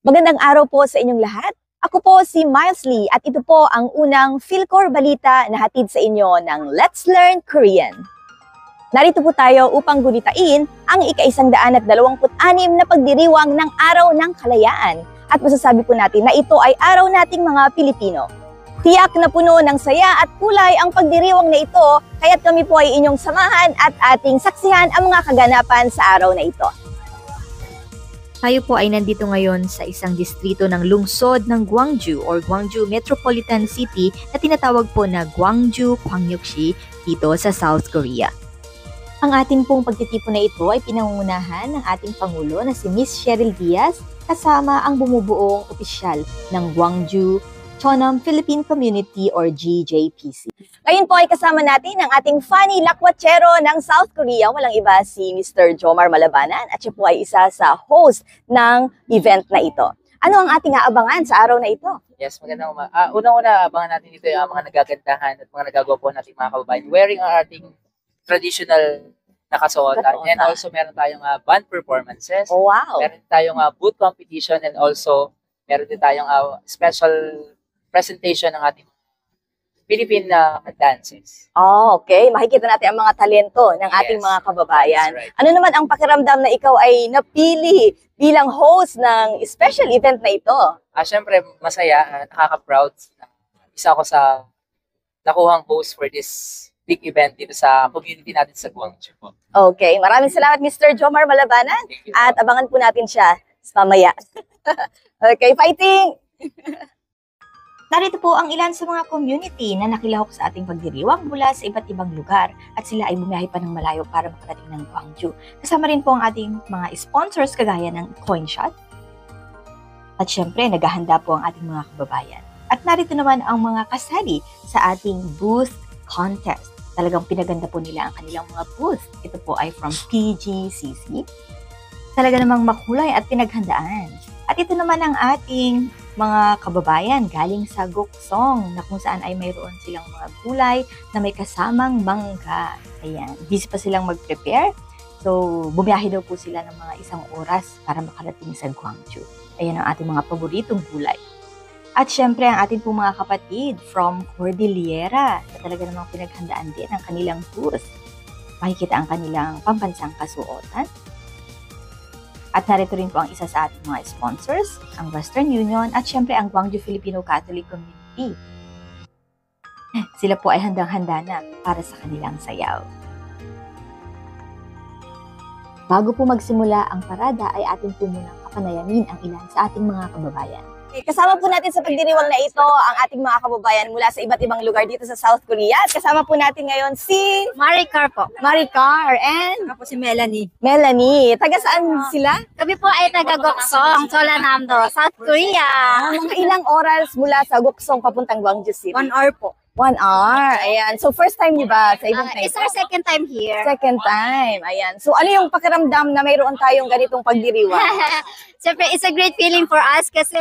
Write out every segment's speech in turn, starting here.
Magandang araw po sa inyong lahat. Ako po si Miles Lee at ito po ang unang Philcore Balita na hatid sa inyo ng Let's Learn Korean. Narito po tayo upang gunitain ang ika-126 na pagdiriwang ng Araw ng Kalayaan. At masasabi po natin na ito ay araw nating mga Pilipino. Tiyak na puno ng saya at kulay ang pagdiriwang na ito, kaya't kami po ay inyong samahan at ating saksihan ang mga kaganapan sa araw na ito. Tayo po ay nandito ngayon sa isang distrito ng lungsod ng Gwangju or Gwangju Metropolitan City na tinatawag po na Gwangju Gwangyukshi dito sa South Korea. Ang ating pong pagtitipon na ito ay pinangungunahan ng ating Pangulo na si Miss Cheryl Diaz kasama ang bumubuong opisyal ng Gwangju Cheonan Philippine Community or GJPC. Ngayon po ay kasama natin ang ating funny lakwachero ng South Korea. Walang iba si Mr. Jomar Malabanan at siya po ay isa sa host ng event na ito. Ano ang ating aabangan sa araw na ito? Yes, magandang unang-una, abangan natin dito yung mga nagagandahan at mga nagagawa nating mga kababayan wearing ang ating traditional na kasuotan. And also meron tayong band performances. Oh, wow! Meron tayong booth competition and also meron din tayong special presentation ng ating Philippine dances. Oh, okay. Makikita natin ang mga talento ng ating mga kababayan. Right. Ano naman ang pakiramdam na ikaw ay napili bilang host ng special event na ito? Siyempre, masaya. Nakaka-proud. Isa ako sa nakuhang host for this big event dito sa community natin sa Gwangju. Okay. Maraming salamat, Mr. Jomar Malabanan. At abangan po natin siya mamaya. Okay, fighting! Narito po ang ilan sa mga community na nakilahok sa ating pagdiriwang mula sa iba't ibang lugar at sila ay bumiyahe pa ng malayo para makarating ng Gwangju. Kasama rin po ang ating mga sponsors kagaya ng CoinShot. At syempre, naghahanda po ang ating mga kababayan. At narito naman ang mga kasali sa ating booth contest. Talagang pinaganda po nila ang kanilang mga booth. Ito po ay from PGCC. Talaga namang makulay at pinaghandaan. At ito naman ang ating mga kababayan galing sa Goksong na kung saan ay mayroon silang mga gulay na may kasamang mangga. Ayan, busy pa silang mag-prepare. So, bumiyahe daw po sila ng mga 1 oras para makarating sa Gwangju. Ayan ang ating mga paboritong gulay. At syempre, ang ating pong mga kapatid from Cordillera na talaga namang pinaghandaan din ang kanilang booth. Makikita ang kanilang pambansang kasuotan. At narito rin po ang isa sa ating mga sponsors, ang Western Union at syempre ang Gwangju Filipino Catholic Community. Sila po ay handang-handa na para sa kanilang sayaw. Bago po magsimula ang parada ay atin po munang kapanayamin ang ilan sa ating mga kababayan. Kasama po natin sa pagdiriwang na ito ang ating mga kababayan mula sa iba't ibang lugar dito sa South Korea. At kasama po natin ngayon si Maricar po. Maricar and Ako si Melanie. Melanie. Taga saan sila? Kami po ay taga Goksong, Cholanamdo, South Korea. Mga ilang oras mula sa Goksong papuntang Gwangju City? 1 hour po. 1 hour. Ayan. So first time niyo ba sa event na ito? It's our second time here. Second time. Ayan. So ano yung pakiramdam na mayroon tayong ganitong pagdiriwang? Siyempre, it's a great feeling for us kasi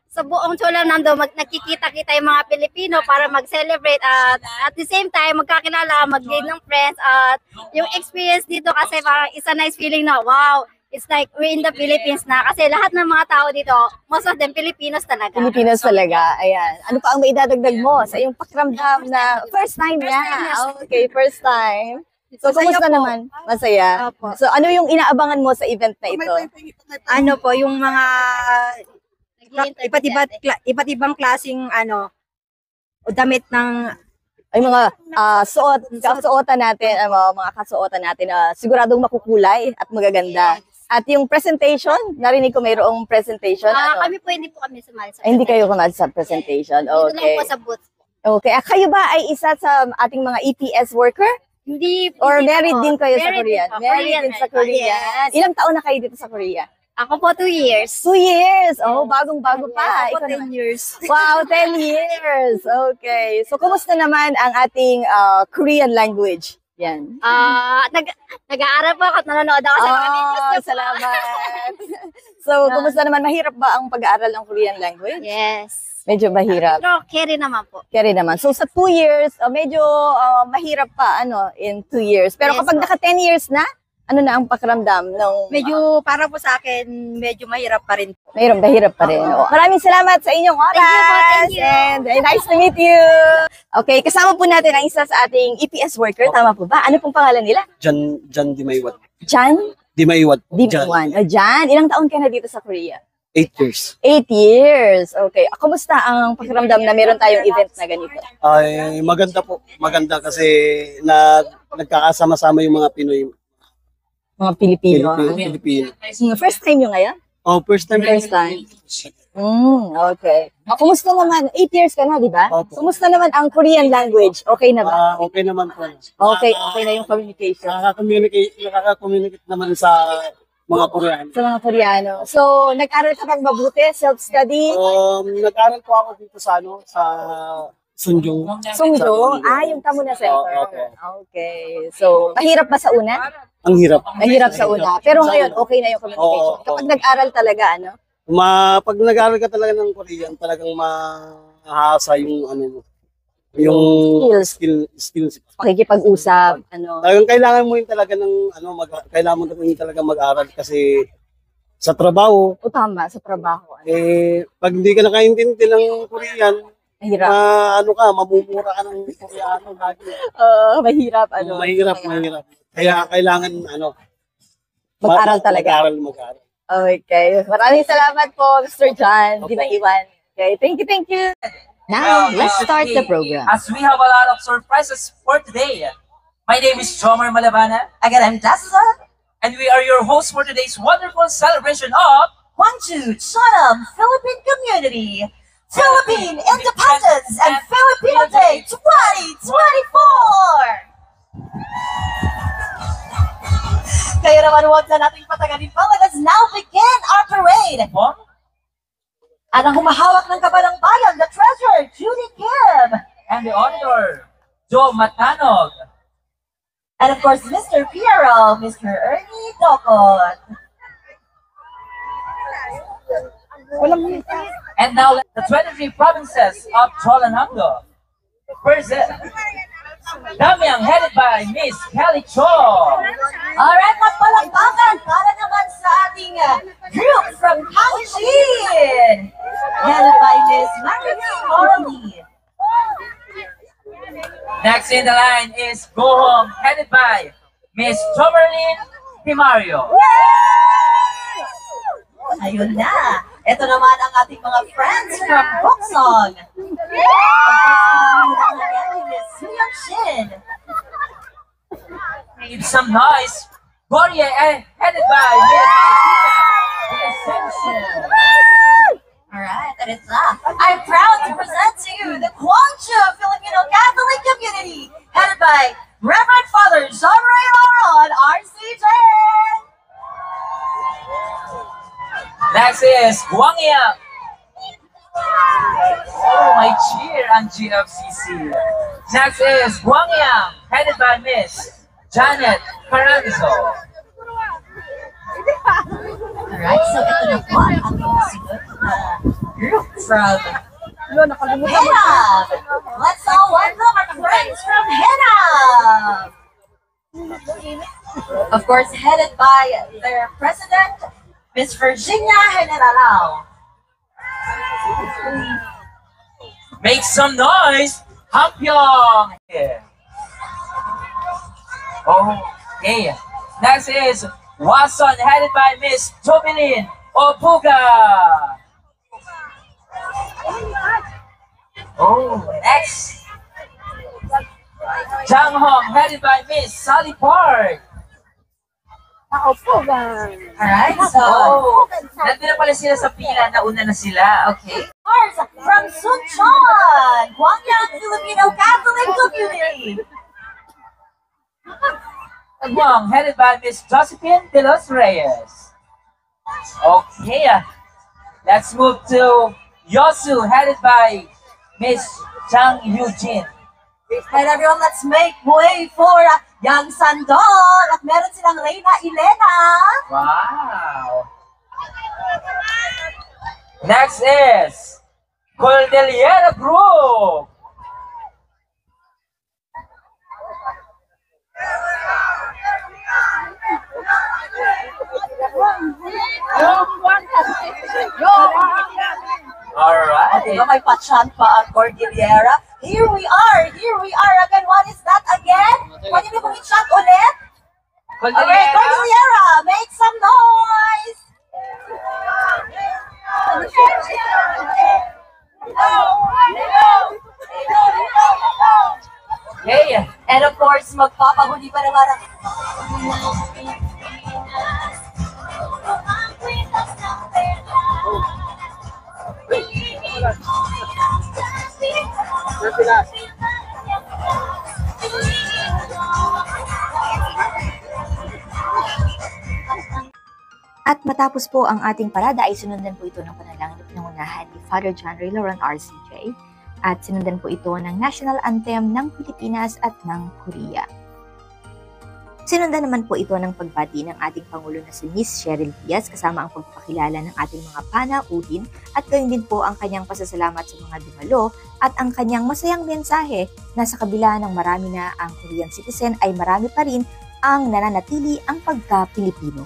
sa buong Cholanamdo, nakikita-kita yung mga Pilipino para mag-celebrate at the same time, magkakilala, mag-gain ng friends at yung experience dito kasi parang it's a nice feeling na wow, it's like we're in the Philippines na kasi lahat ng mga tao dito, most of them Filipinos talaga. Filipinos talaga. Ayan. Ano pa ang maidadagdag mo sa iyong pakiramdam na first time niya? Okay, first time. So, kumusta naman? Masaya? Opo. So, ano yung inaabangan mo sa event na ito? Ano po, yung mga iba't ibang klaseng damit ng Ay, mga kasuotan natin, mga kasuotan natin, siguradong makukulay at magaganda. At yung presentation, narinig ko mayroong presentation. Kami po, hindi po kami sumali sa Hindi kayo kumali sa presentation. Dito lang Okay. po sa booth. Okay. Kayo ba ay isa sa ating mga EPS worker? Hindi. Or hindi married po. din kayo sa Married Korean? din po. Married din sa Korean. Yes. Ilang taon na kayo dito sa Korea? Ako po 2 years. 2 years! Oh, bagong-bago pa. Ako Ikaw 10 naman. years. Wow, 10 years! Okay. So, kumusta naman ang ating Korean language? Yan. Nag-aaral po ako at nanonood ako sa mga videos niyo po. Salamat! So, kumusta naman? Mahirap ba ang pag-aaral ng Korean language? Yes. Medyo mahirap. Pero carry naman po. Kaya rin naman. So, sa 2 years, medyo mahirap pa, in 2 years. Pero Yes, kapag po. naka 10 years na, Ano na ang pakiramdam ng Medyo, para po sa akin, medyo mahirap pa rin. mayroong bahirap pa rin? Oo. Maraming salamat sa inyong oras. Thank you. And nice to meet you. Okay, kasama po natin ang isa sa ating EPS worker. Tama po ba? Ano pong pangalan nila? Jan Dimaiwat. Jan? Dimaiwat. Dimawan. O Jan, ilang taon ka na dito sa Korea? 8 years. 8 years. Okay. Kumusta ang pakiramdam na meron tayong event na ganito? Ay, maganda po. Maganda kasi nagkakasama-sama yung mga Pinoy. Mga Pilipino. Pilipino. First time nyo ngayon? Oh, first time. First time. Okay. Kumusta naman? 8 years ka na, di ba? Opo. Kumusta naman ang Korean language? Okay na ba? Okay naman po. Okay na yung communication Nakaka-communicate naman sa mga Koreano. sa mga Koreano. So, nag-aral ka bang mabuti? Self-study? Nag-aral po ako dito sa sa Sunjong. Sungjo? Yung Tamuna Center. Opo. Okay. So, mahirap ba sa una? Ang hirap. Mahirap sa una. Pero ngayon, okay na yung communication. Oo. Kapag nag-aral talaga, ano? Pag nag-aral ka talaga ng Korean, talagang mahasa yung mo. Yung skills. Pakikipag-usap, ano? Talagang kailangan mo yun talaga kailangan mo rin talaga mag-aral kasi sa trabaho, O tama, sa trabaho. Ano? pag hindi ka nakaintindi ng Korean, Mahirap. mamumura ka ng Koreano lagi. Mahirap, ano? Mahirap. Kaya kailangan, Mag-aral talaga. Mag-aral. Okay. Maraming salamat po, Mr. John. Di ba iwan? Okay, thank you. Now, let's start the program. As we have a lot of surprises for today. My name is Jomar Malabana. Again, I'm Tessa. And we are your hosts for today's wonderful celebration of Gwangju Cheonam Philippine Community, Philippine Independence and Filipino Day 2024! Kaya naman huwag na nating patagalin pa. Let us now begin our parade. Mom. At ang humahawak ng kabalang bayan, the treasurer, Judy Kim. And the auditor, Joe Matanog. And of course, Mr. Piero, Mr. Ernie Dokot. And now the 23 provinces of Cholanamdo. Present. Damiang headed by Miss Kelly Cho. Alright, magpalakpakan para naman sa ating group from Kaohsiung, headed by Miss Marilyn Morley. Next in the line is Go Home, headed by Miss Jomerlyn Pimario. Ayun na. Ito naman ang ating mga friends from Boksong. Of course, Miss Suyang Shin. Need some noise. Goryeo, headed by Miss Adina Ascension. Alright, that is that. I'm proud to present to you the Gwangju Filipino Catholic Community, headed by Reverend Father Jean-Ray Lauron, RCJ. Next is Gwangya. Oh, my cheer on GFCC. Next is Gwangya, headed by Miss Janet Caranzo. Alright, so ito na po ang ating nasunod na group from Henab. Let's all welcome our friends from Henab. Of course, headed by their president, Miss Virginia Generalao. Make some noise. Hampyong. Okay. Next is Watson, headed by Miss Jovelyn Opuga. Next. Janghong, headed by Miss Sally Park. Alright, so Nandun na pala sila sa pila, nauna na sila. okay. Ours from Suncheon, Gwangyang Filipino Catholic Community. Guang, headed by Miss Josephine De Los Reyes. Okay, let's move to Yosu, headed by Miss Chang Eugene. And everyone, let's make way for Yang Sandol. At meron silang Reyna Elena. Wow. Next is Cordillera Group. Alright. Diba may pa-chant pa ang Cordillera? Here we are again. What is that again? Pwede niyo pong i-chant ulit? Okay, Cordillera, make some noise! Okay. And of course, magpapahuli pa naman ang... At matapos po ang ating parada ay sinundan po ito ng panalangin na pinangunahan ni Father John Ray Laurent RCJ at sinundan po ito ng National Anthem ng Pilipinas at ng Korea. Sinundan naman po ito ng pagbati ng ating Pangulo na si Miss Cheryl Diaz kasama ang pagpapakilala ng ating mga panauhin at gayon din po ang kanyang pasasalamat sa mga dumalo at ang kanyang masayang mensahe na sa kabila ng marami na ang Korean citizen ay marami pa rin ang nananatili ang pagka-Pilipino.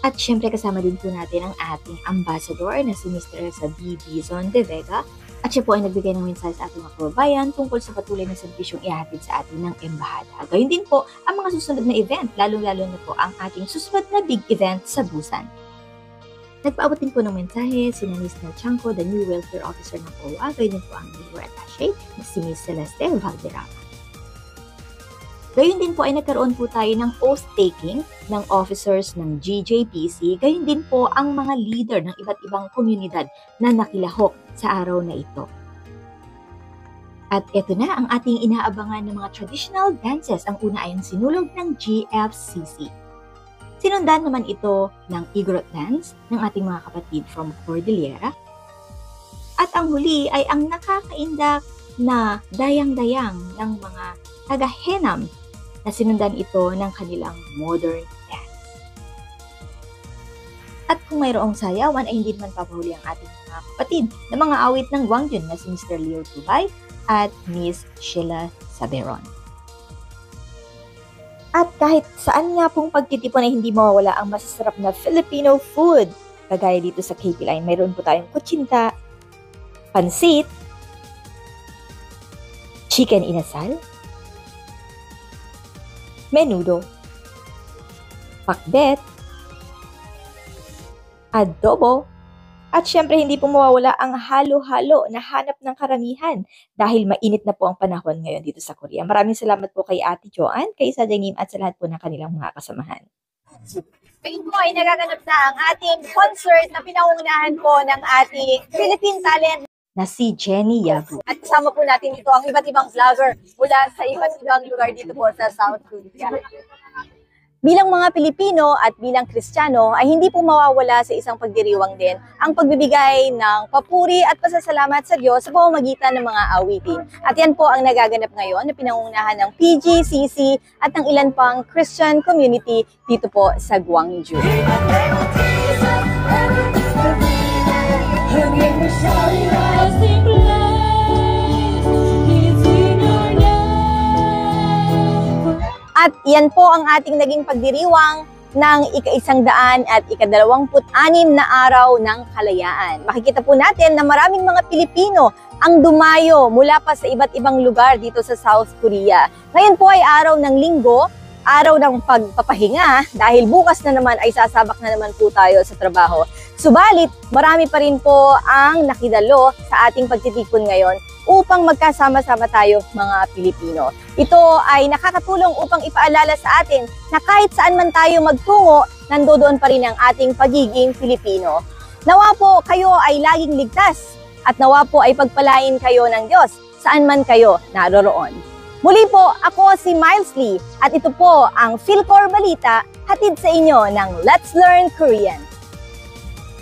At syempre kasama din po natin ang ating ambassador na si Mr. Elsa B. Bison de Vega at siya po ay nagbigay ng mensahe sa ating mga kababayan tungkol sa patuloy na serbisyong ihahatid sa atin ng embahada. Gayun din po ang mga susunod na event, lalong-lalo na po ang ating susunod na big event sa Busan. Nagpaabot din po ng mensahe si Miss Nel Chanco, the new welfare officer ng OWA, gayun din po ang labor attaché na si Miss Celeste Valderrama. Gayun din po ay nagkaroon po tayo ng oath-taking ng officers ng GJPC. Gayun din po ang mga leader ng iba't ibang komunidad na nakilahok sa araw na ito. At ito na ang ating inaabangan ng mga traditional dances. Ang una ay ang sinulog ng GFCC. Sinundan naman ito ng Igorot dance ng ating mga kapatid from Cordillera. At ang huli ay ang nakakaindak na dayang-dayang ng mga taga-Henam na sinundan ito ng kanilang modern dance. At kung mayroong sayawan ay hindi naman papahuli ang ating mga kapatid na mga awit ng Gwangjun na si Mr. Leo Tubay at Miss Sheila Saberon. At kahit saan nga pong pagtitipon ay hindi mawawala ang masasarap na Filipino food. Kagaya dito sa KP Line, mayroon po tayong kutsinta, pansit, chicken inasal, menudo, pakbet, adobo, at syempre hindi po mawawala ang halo-halo na hanap ng karamihan dahil mainit na po ang panahon ngayon dito sa Korea. Maraming salamat po kay Ate Joanne, kay Sajanim at sa lahat po ng kanilang mga kasamahan. Ngayon po ay nagaganap na ang ating concert na pinangunahan po ng ating Philippine talent na si Jenny Yabu. At kasama po natin dito ang iba't ibang vlogger mula sa iba't ibang lugar dito po sa South Korea. Bilang mga Pilipino at bilang Kristiyano ay hindi po mawawala sa isang pagdiriwang din ang pagbibigay ng papuri at pasasalamat sa Diyos sa pamamagitan ng mga awitin. At yan po ang nagaganap ngayon na pinangunahan ng PGCC at ng ilan pang Christian community dito po sa Gwangju. At yan po ang ating naging pagdiriwang ng ika-100 at ika-26 na araw ng kalayaan. Makikita po natin na maraming mga Pilipino ang dumayo mula pa sa iba't ibang lugar dito sa South Korea. Ngayon po ay araw ng Linggo, araw ng pagpapahinga dahil bukas na naman ay sasabak na naman po tayo sa trabaho. Subalit, marami pa rin po ang nakidalo sa ating pagtitipon ngayon upang magkasama-sama tayo mga Pilipino. Ito ay nakakatulong upang ipaalala sa atin na kahit saan man tayo magtungo, nandoon pa rin ang ating pagiging Pilipino. Nawa po kayo ay laging ligtas at nawa po ay pagpalain kayo ng Diyos saan man kayo naroroon. Muli po, ako si Miles Lee at ito po ang Philcor Balita hatid sa inyo ng Let's Learn Korean.